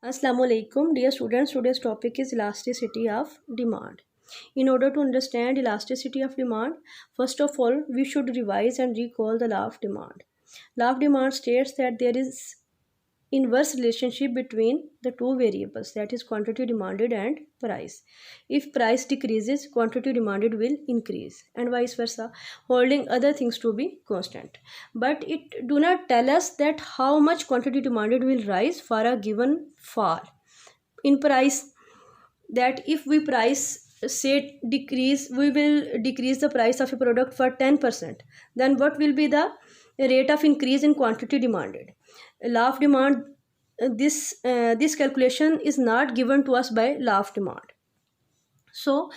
Assalamu alaikum, dear students. Today's topic is elasticity of demand. In order to understand elasticity of demand, first of all, we should revise and recall the law of demand. Law of demand states that there is inverse relationship between the two variables, that is quantity demanded and price. If price decreases, quantity demanded will increase and vice versa, holding other things to be constant. But it do not tell us that how much quantity demanded will rise for a given fall in price. That if we price say decrease, we will decrease the price of a product for 10%, then what will be the rate of increase in quantity demanded? Law of demand, this calculation is not given to us by law of demand. So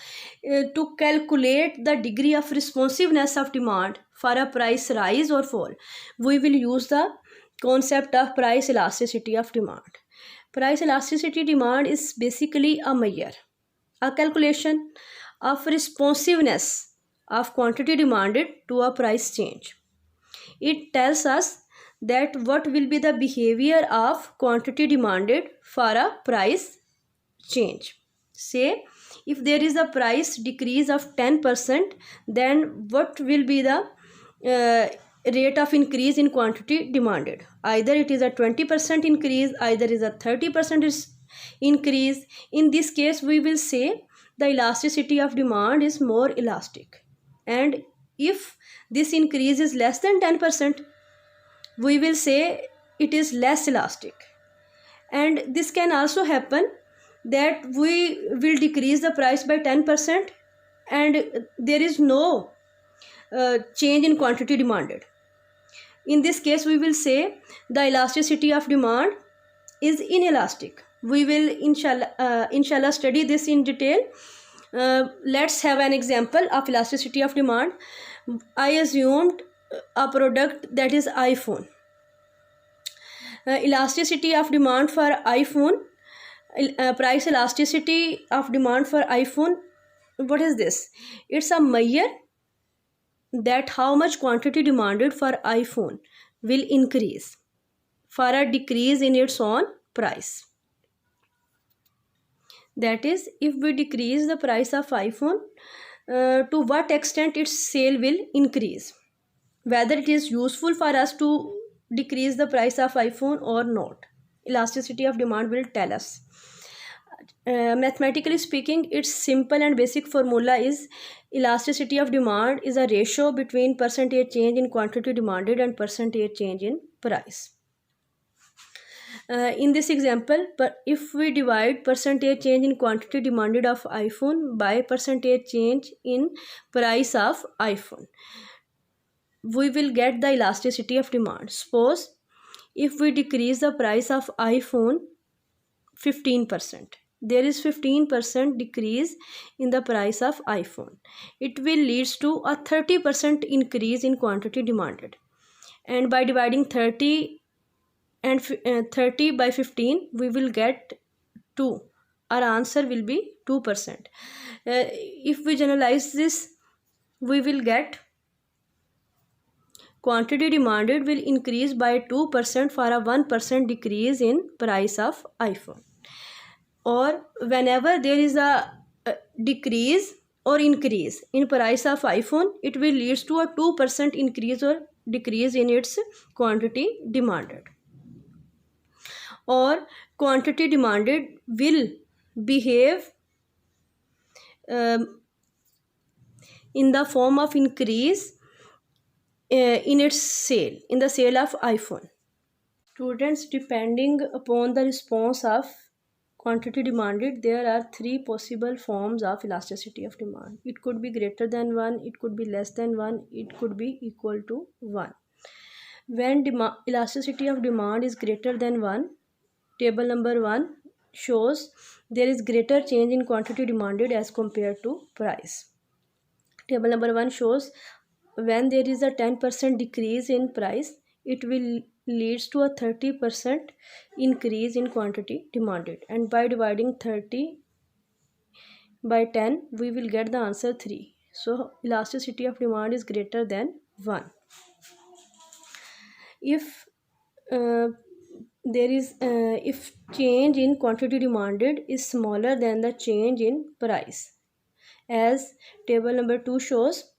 to calculate the degree of responsiveness of demand for a price rise or fall, we will use the concept of price elasticity of demand. Price elasticity demand is basically a measure, a calculation of responsiveness of quantity demanded to a price change. It tells us that what will be the behavior of quantity demanded for a price change. Say if there is a price decrease of 10%, then what will be the rate of increase in quantity demanded? Either it is a 20% increase, either is a 30% increase. In this case, we will say the elasticity of demand is more elastic. And if this increase is less than 10%, we will say it is less elastic. And this can also happen that we will decrease the price by 10% and there is no change in quantity demanded. In this case, we will say the elasticity of demand is inelastic. We will inshallah study this in detail. Let's have an example of elasticity of demand. I assumed a product, that is iPhone. Elasticity of demand for iPhone, price elasticity of demand for iPhone, what is this? It's a measure that how much quantity demanded for iPhone will increase for a decrease in its own price. That is, if we decrease the price of iPhone, to what extent its sale will increase, whether it is useful for us to decrease the price of iPhone or not. Elasticity of demand will tell us. Mathematically speaking, its simple and basic formula is elasticity of demand is a ratio between percentage change in quantity demanded and percentage change in price. In this example, if we divide percentage change in quantity demanded of iPhone by percentage change in price of iPhone, we will get the elasticity of demand. Suppose if we decrease the price of iPhone 15%, there is 15% decrease in the price of iPhone. It will lead to a 30% increase in quantity demanded. And by dividing 30 by 15, we will get 2. Our answer will be 2%. If we generalize this, we will get quantity demanded will increase by 2% for a 1% decrease in price of iPhone. Or whenever there is a decrease or increase in price of iPhone, it will lead to a 2% increase or decrease in its quantity demanded. Or quantity demanded will behave in the form of increase in its sale, in the sale of iPhone. Students, depending upon the response of quantity demanded, there are 3 possible forms of elasticity of demand. It could be greater than 1, it could be less than 1, it could be equal to 1. When elasticity of demand is greater than 1, table number 1 shows there is greater change in quantity demanded as compared to price. Table number 1 shows when there is a 10% decrease in price, it will leads to a 30% increase in quantity demanded. And by dividing 30 by 10, we will get the answer 3. So elasticity of demand is greater than 1. If there is if change in quantity demanded is smaller than the change in price. As table number 2 shows,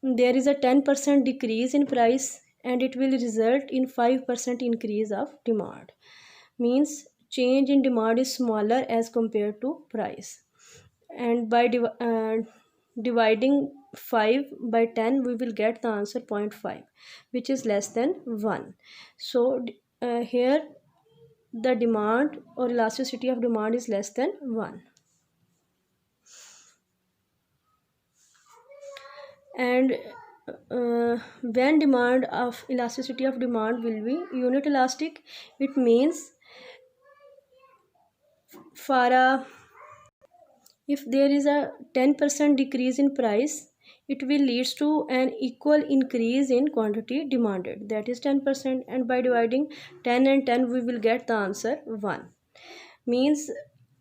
there is a 10% decrease in price and it will result in 5% increase of demand. Means change in demand is smaller as compared to price. And by dividing 5 by 10, we will get the answer 0.5, which is less than 1. So here the demand or elasticity of demand is less than 1. And when demand of elasticity of demand will be unit elastic, it means for a if there is a 10% decrease in price, it will leads to an equal increase in quantity demanded, that is 10%, and by dividing 10 and 10 we will get the answer 1. Means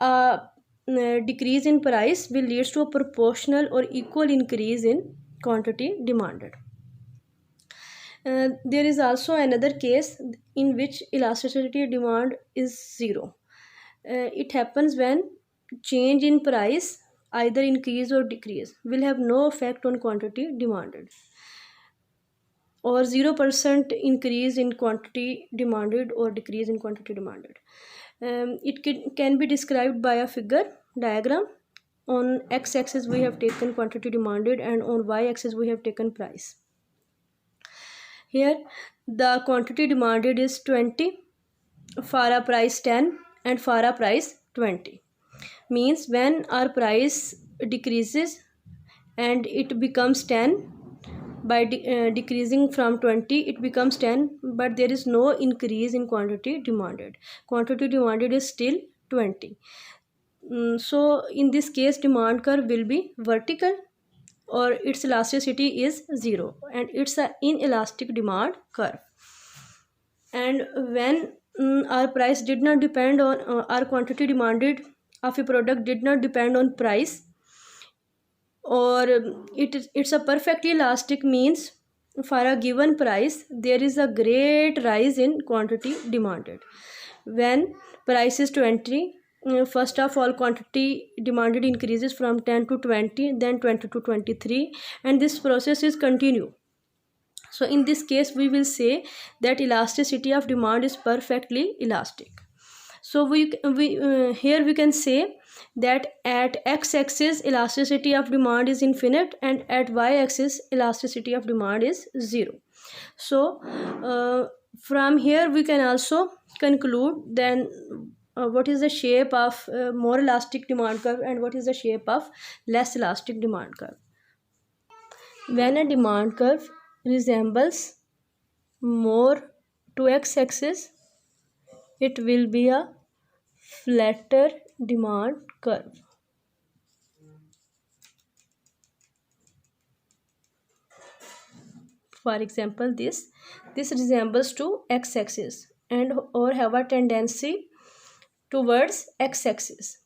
a decrease in price will leads to a proportional or equal increase in quantity demanded. There is also another case in which elasticity demand is 0. It happens when change in price, either increase or decrease, will have no effect on quantity demanded, or 0% increase in quantity demanded or decrease in quantity demanded. It can be described by a figure diagram. On x-axis we have taken quantity demanded and on y-axis we have taken price. Here the quantity demanded is 20 for a price 10 and for a price 20. Means when our price decreases and it becomes 10, by decreasing from 20 it becomes 10, but there is no increase in quantity demanded. Quantity demanded is still 20. So in this case demand curve will be vertical or its elasticity is 0 and it's an inelastic demand curve. And when our price did not depend on our quantity demanded of a product did not depend on price, or it's a perfectly elastic, means for a given price there is a great rise in quantity demanded. When price is 20, first of all quantity demanded increases from 10 to 20, then 20 to 23, and this process is continue. So in this case we will say that elasticity of demand is perfectly elastic. So we here we can say that at x-axis elasticity of demand is infinite and at y-axis elasticity of demand is 0. So from here we can also conclude then what is the shape of more elastic demand curve and what is the shape of less elastic demand curve. When a demand curve resembles more to x-axis, it will be a flatter demand curve. For example, this resembles to x-axis and or have a tendency towards x-axis.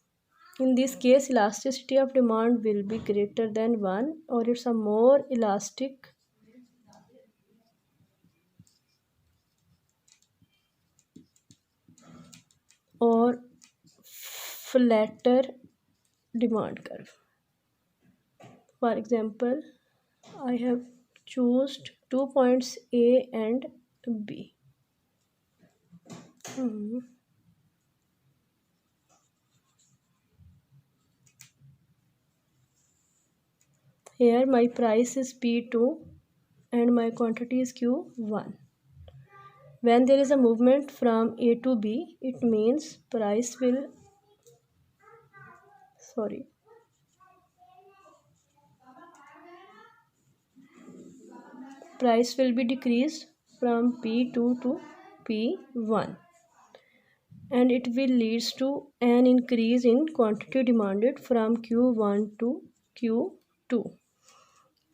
In this case elasticity of demand will be greater than 1, or it's a more elastic or flatter demand curve. For example, I have chosen 2 points A and B. Here my price is P2 and my quantity is Q1. When there is a movement from A to B, it means price will be decreased from P2 to P1, and it will leads to an increase in quantity demanded from Q1 to Q2.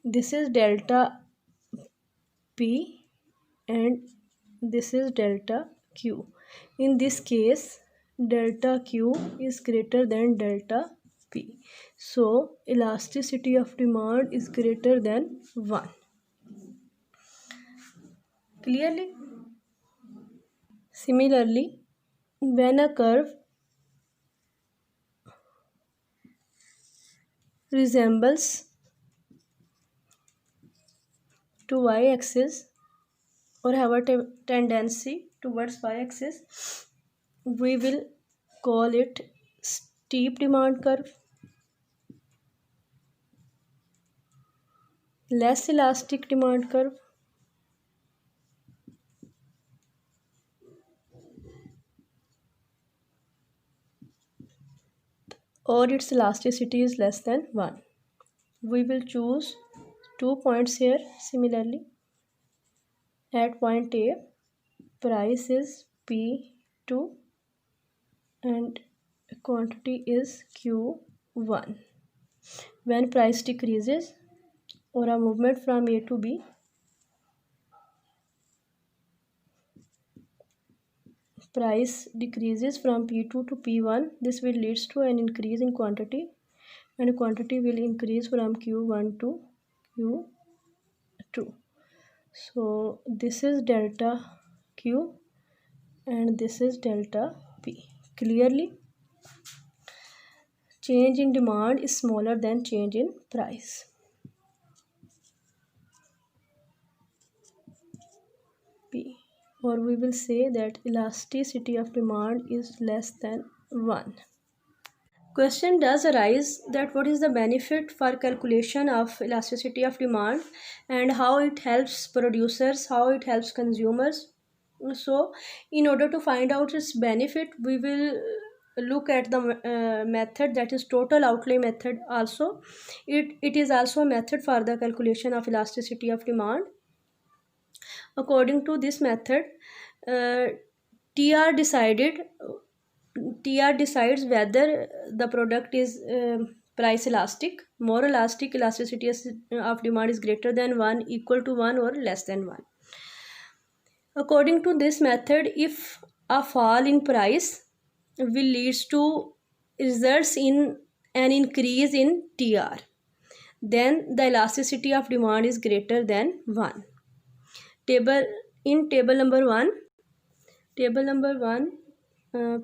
This is delta P and this is delta Q. In this case delta Q is greater than delta P, so elasticity of demand is greater than 1. Clearly? Similarly, when a curve resembles to y-axis or have a tendency towards y-axis, we will call it steep demand curve. Less elastic demand curve, or its elasticity is less than 1. We will choose 2 points here. Similarly, at point A, price is P2 and quantity is Q1. When price decreases or a movement from A to B, price decreases from P2 to P1, this will lead to an increase in quantity, and quantity will increase from Q1 to Q2. So this is delta Q and this is delta P. Clearly, change in demand is smaller than change in price. P. Or we will say that elasticity of demand is less than 1. Question does arise that what is the benefit for calculation of elasticity of demand and how it helps producers, how it helps consumers. So in order to find out its benefit, we will look at the method, that is total outlay method. Also it is also a method for the calculation of elasticity of demand. According to this method, uh, TR decides whether the product is price elastic, more elastic, elasticity of demand is greater than 1, equal to 1, or less than 1. According to this method, if a fall in price will leads to results in an increase in TR, then the elasticity of demand is greater than 1. Table number 1,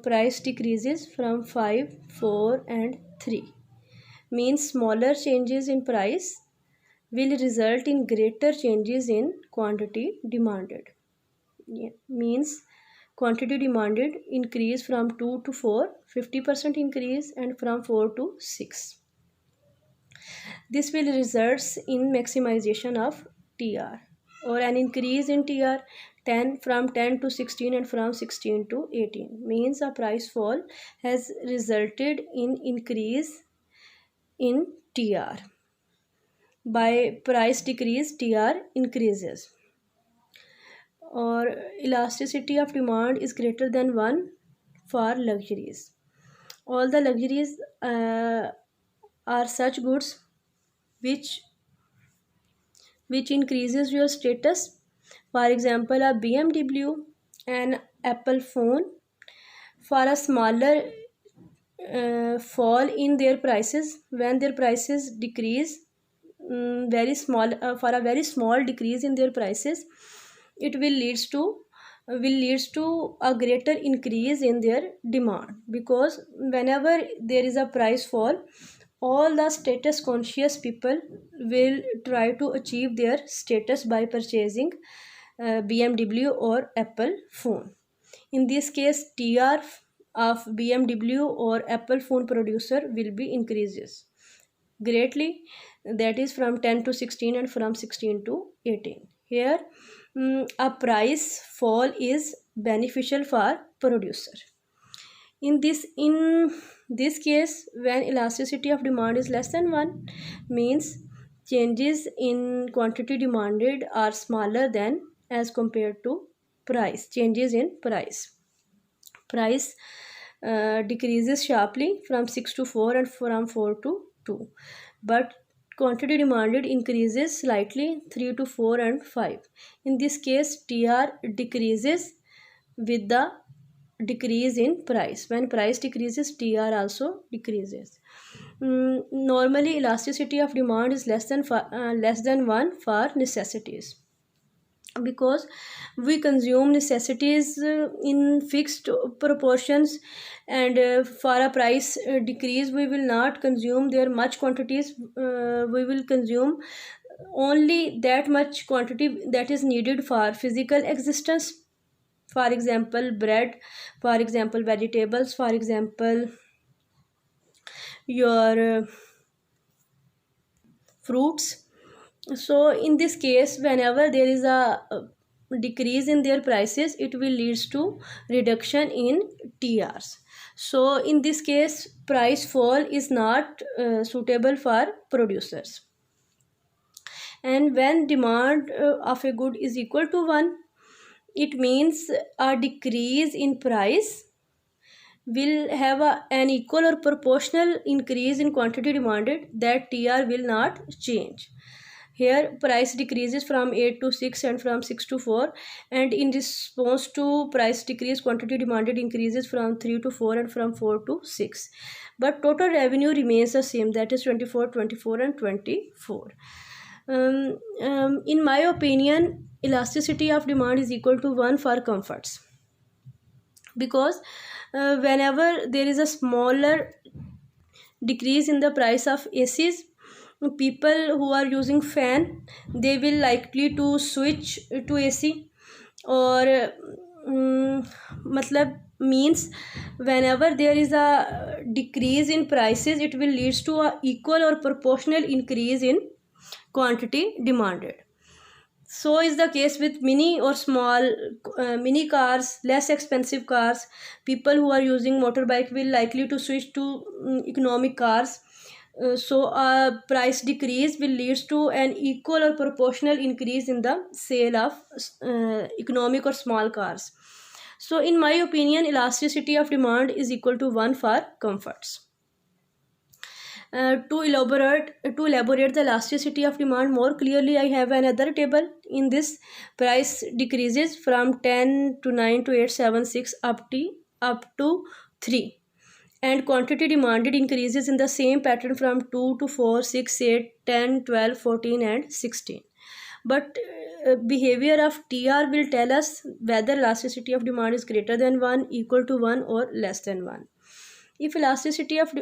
price decreases from 5, 4 and 3. Means smaller changes in price will result in greater changes in quantity demanded. Means quantity demanded increase from 2 to 4, 50% increase, and from 4 to 6. This will result in maximization of TR, or an increase in TR from 10 to 16 and from 16 to 18. Means a price fall has resulted in increase in TR. By price decrease, TR increases. Or elasticity of demand is greater than 1 for luxuries. All the luxuries are such goods which increases your status. For example, a BMW, an Apple phone. For a smaller fall in their prices, when their prices decrease, very small, for a very small decrease in their prices, it will leads to a greater increase in their demand, because whenever there is a price fall, all the status conscious people will try to achieve their status by purchasing BMW or Apple phone. In this case, TR of BMW or Apple phone producer will be increases greatly, that is from 10 to 16 and from 16 to 18. Here a price fall is beneficial for producer. In this case, when elasticity of demand is less than 1, means changes in quantity demanded are smaller than as compared to price. Changes in price decreases sharply from 6 to 4 and from 4 to 2, but quantity demanded increases slightly 3 to 4 and 5. In this case, TR decreases with the decrease in price. When price decreases, TR also decreases. Normally elasticity of demand is less than 1 for necessities. because we consume necessities in fixed proportions, and for a price decrease we will not consume their much quantities. We will consume only that much quantity that is needed for physical existence. For example, bread, for example, vegetables, for example, your fruits. So in this case, whenever there is a decrease in their prices, it will leads to reduction in TRs. So in this case, price fall is not suitable for producers. And when demand of a good is equal to 1, it means a decrease in price will have an equal or proportional increase in quantity demanded, that TR will not change. Here price decreases from 8 to 6 and from 6 to 4, and in response to price decrease, quantity demanded increases from 3 to 4 and from 4 to 6, but total revenue remains the same, that is 24, 24 and 24. In my opinion, elasticity of demand is equal to 1 for comforts, because whenever there is a smaller decrease in the price of ACs, people who are using fan, they will likely to switch to AC. or matlab means whenever there is a decrease in prices, it will leads to a equal or proportional increase in quantity demanded. So is the case with mini or small mini cars, less expensive cars. People who are using motorbike will likely to switch to economic cars. So a price decrease will leads to an equal or proportional increase in the sale of economic or small cars. So in my opinion, elasticity of demand is equal to 1 for comforts. To elaborate the elasticity of demand more clearly, I have another table. In this, price decreases from 10 to 9 to 8, 7, 6 up to 3, and quantity demanded increases in the same pattern from 2 to 4, 6, 8, 10, 12, 14 and 16. But behavior of TR will tell us whether elasticity of demand is greater than 1, equal to 1 or less than 1. If elasticity of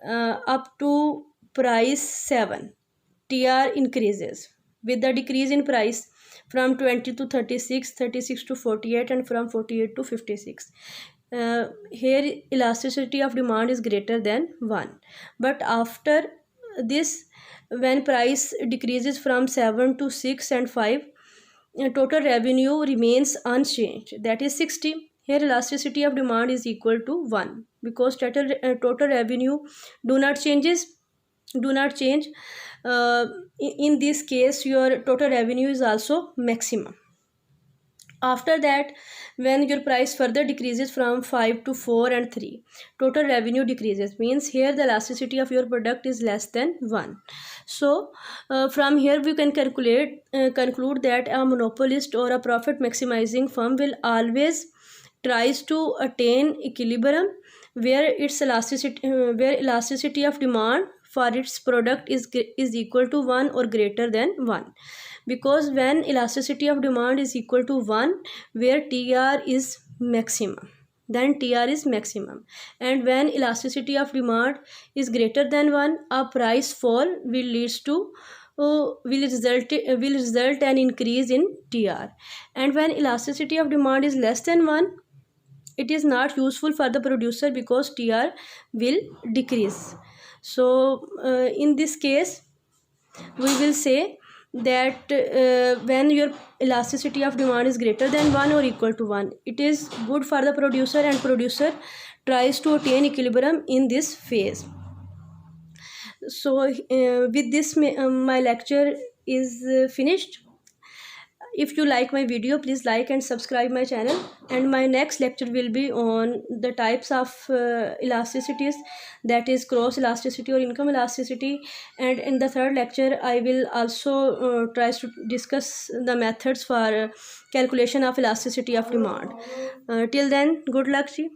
up to price 7, TR increases with the decrease in price from 20 to 36, 36 to 48 and from 48 to 56. Here elasticity of demand is greater than 1. But after this, when price decreases from 7 to 6 and 5, total revenue remains unchanged, that is 60. Here elasticity of demand is equal to 1, because total revenue do not change. In this case, your total revenue is also maximum. After that, when your price further decreases from 5 to 4 and 3, total revenue decreases, means here the elasticity of your product is less than 1. So from here we can conclude that a monopolist or a profit maximizing firm will always tries to attain equilibrium where elasticity of demand for its product is equal to 1 or greater than 1. Because when elasticity of demand is equal to 1, where TR is maximum, then TR is maximum. And when elasticity of demand is greater than 1, a price fall will result an increase in TR. And when elasticity of demand is less than 1, it is not useful for the producer, because TR will decrease. So in this case, we will say that when your elasticity of demand is greater than 1 or equal to 1, it is good for the producer, and producer tries to attain equilibrium in this phase. So with this my lecture is finished. If you like my video, please like and subscribe my channel, and my next lecture will be on the types of elasticities, that is cross elasticity or income elasticity. And in the third lecture, I will also try to discuss the methods for calculation of elasticity of demand. Till then, good luck ji.